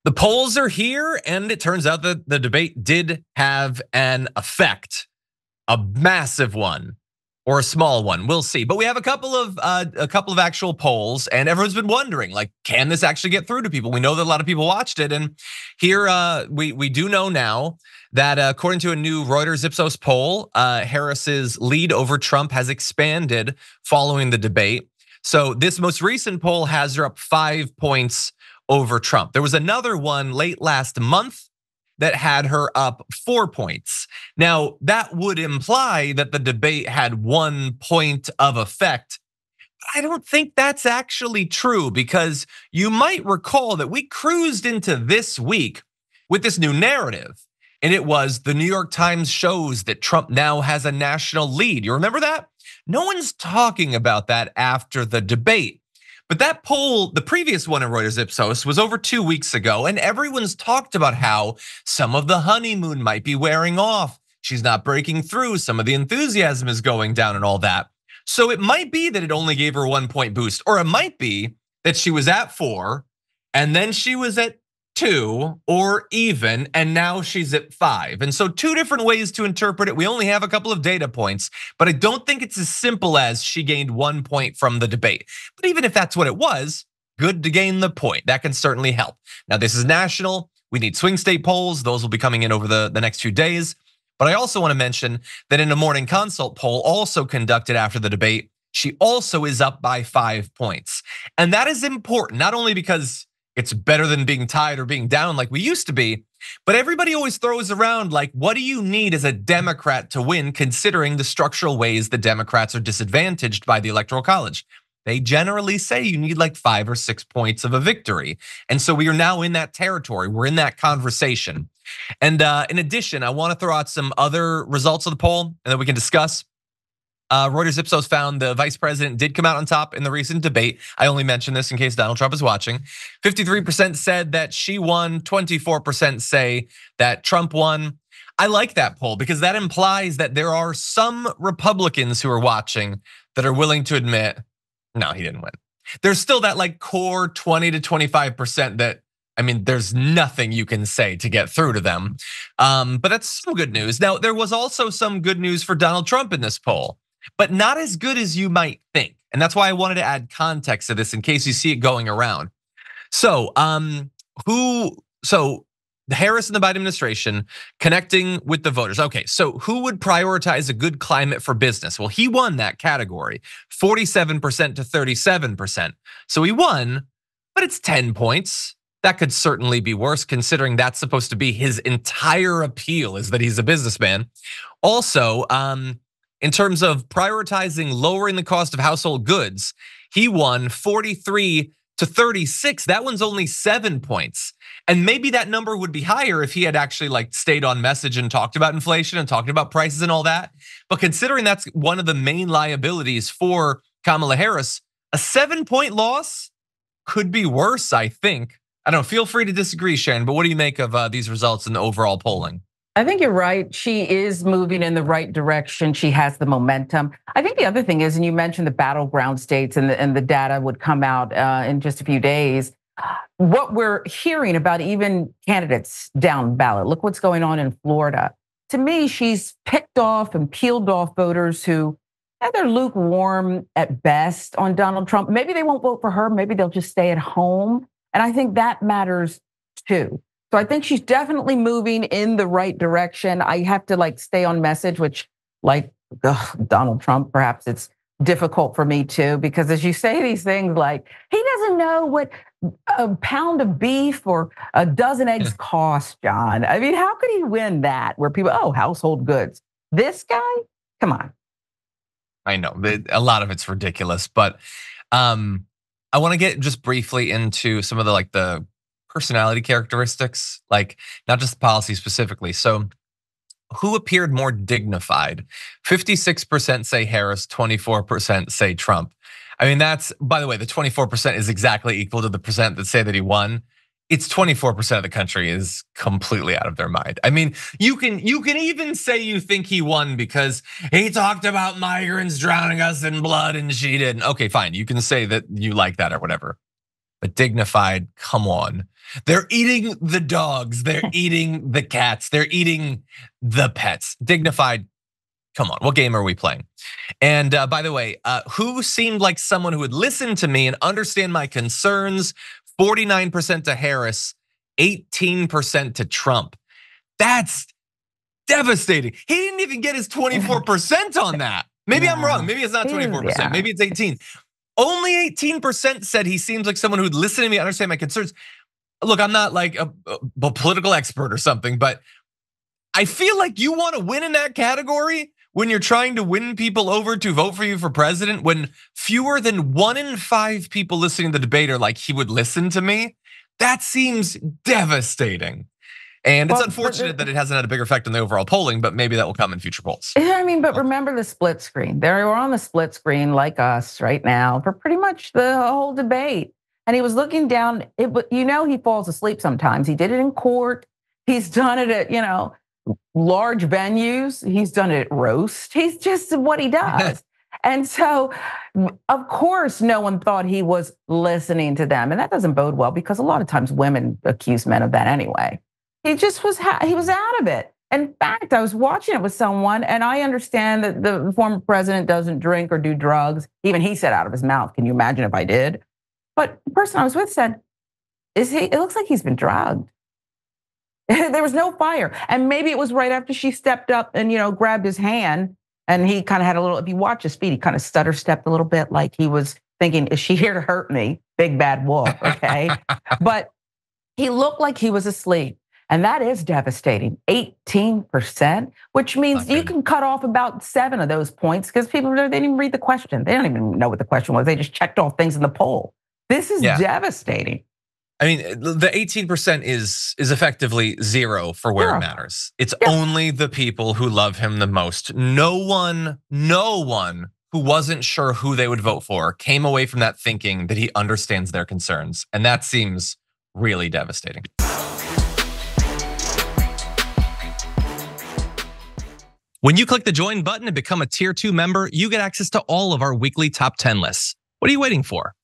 The polls are here, and it turns out that the debate did have an effect, a massive one or a small one. We'll see. But we have a couple of actual polls, and everyone's been wondering, like, can this actually get through to people? We know that a lot of people watched it, and here we do know now that according to a new Reuters Ipsos poll, Harris's lead over Trump has expanded following the debate. So this most recent poll has her up 5 points over Trump. There was another one late last month that had her up 4 points. Now, that would imply that the debate had 1 point of effect. I don't think that's actually true, because you might recall that we cruised into this week with this new narrative. And it was the New York Times shows that Trump now has a national lead. You remember that? No one's talking about that after the debate. But that poll, the previous one in Reuters Ipsos, was over 2 weeks ago, and everyone's talked about how some of the honeymoon might be wearing off. She's not breaking through, some of the enthusiasm is going down and all that. So it might be that it only gave her 1 point boost, or it might be that she was at 4, and then she was at 2 or even, and now she's at 5. And so 2 different ways to interpret it. We only have a couple of data points, but I don't think it's as simple as she gained 1 point from the debate. But even if that's what it was, good to gain the point. That can certainly help. Now, this is national. We need swing state polls. Those will be coming in over the next few days. But I also want to mention that in a morning consult poll also conducted after the debate, she also is up by 5 points. And that is important, not only because it's better than being tied or being down like we used to be, but everybody always throws around like, what do you need as a Democrat to win, considering the structural ways the Democrats are disadvantaged by the Electoral College? They generally say you need like 5 or 6 points of a victory. And so we are now in that territory. We're in that conversation. And in addition, I want to throw out some other results of the poll and then we can discuss. Reuters Ipsos found the vice president did come out on top in the recent debate. I only mention this in case Donald Trump is watching. 53% said that she won, 24% say that Trump won. I like that poll because that implies that there are some Republicans who are watching that are willing to admit, no, he didn't win. There's still that like core 20 to 25% that, I mean, there's nothing you can say to get through to them. But that's some good news. Now, there was also some good news for Donald Trump in this poll, but not as good as you might think. And that's why I wanted to add context to this in case you see it going around. So the Harris and the Biden administration connecting with the voters. Okay, so who would prioritize a good climate for business? Well, he won that category, 47% to 37%. So he won, but it's 10 points. That could certainly be worse, considering that's supposed to be his entire appeal, is that he's a businessman. Also, in terms of prioritizing lowering the cost of household goods, he won 43 to 36. That one's only 7 points. And maybe that number would be higher if he had actually like stayed on message and talked about inflation and talked about prices and all that. But considering that's one of the main liabilities for Kamala Harris, a 7-point loss could be worse, I think. I don't know, feel free to disagree, Sharon, but what do you make of these results in the overall polling? I think you're right. She is moving in the right direction. She has the momentum. I think the other thing is, and you mentioned the battleground states and the data would come out in just a few days. What we're hearing about even candidates down ballot, look what's going on in Florida. To me, she's picked off and peeled off voters who they're lukewarm at best on Donald Trump. Maybe they won't vote for her. Maybe they'll just stay at home. And I think that matters too. So I think she's definitely moving in the right direction. I have to like stay on message, which like Donald Trump, perhaps it's difficult for me too, because as you say these things like, he doesn't know what a pound of beef or a dozen eggs cost, John. I mean, how could he win that where people, household goods? This guy, come on. I know, a lot of it's ridiculous, but I want to get just briefly into some of the personality characteristics, like not just the policy specifically. So who appeared more dignified? 56% say Harris, 24% say Trump. I mean, that's, by the way, the 24% is exactly equal to the percent that say that he won. It's 24% of the country is completely out of their mind. I mean, you can even say you think he won because he talked about migrants drowning us in blood and she didn't. Okay, fine. You can say that you like that or whatever. But dignified, come on. They're eating the dogs, they're eating the cats, they're eating the pets. Dignified, come on, what game are we playing? And by the way, who seemed like someone who would listen to me and understand my concerns? 49% to Harris, 18% to Trump. That's devastating. He didn't even get his 24% on that. Maybe I'm wrong. Maybe it's not 24%. Maybe it's 18. Only 18% said he seems like someone who'd listen to me, understand my concerns. Look, I'm not like a political expert or something, but I feel like you want to win in that category when you're trying to win people over to vote for you for president, when fewer than 1 in 5 people listening to the debate are like, he would listen to me. That seems devastating. And it's unfortunate that it hasn't had a bigger effect on the overall polling, but maybe that will come in future polls. Yeah, I mean, but remember the split screen. They were on the split screen like us right now for pretty much the whole debate. And he was looking down, he falls asleep sometimes. He did it in court. He's done it at, large venues. He's done it at roast. He's just what he does. And so, of course, no one thought he was listening to them. And that doesn't bode well because a lot of times women accuse men of that anyway. He just was out of it. In fact, I was watching it with someone, and I understand that the former president doesn't drink or do drugs. Even he said out of his mouth, can you imagine if I did? But the person I was with said, it looks like he's been drugged. There was no fire. And maybe it was right after she stepped up and, grabbed his hand, and he kind of had a little, if you watch his feet, he kind of stutter stepped a little bit like he was thinking, is she here to hurt me? Big bad wolf, okay? But he looked like he was asleep. And that is devastating, 18%, which means you can cut off about 7 of those points because people, they didn't even read the question. They don't even know what the question was. They just checked off things in the poll. This is devastating. I mean, the 18% is effectively 0 for where it matters. It's only the people who love him the most. No one who wasn't sure who they would vote for came away from that thinking that he understands their concerns. And that seems really devastating. When you click the join button and become a tier 2 member, you get access to all of our weekly top 10 lists. What are you waiting for?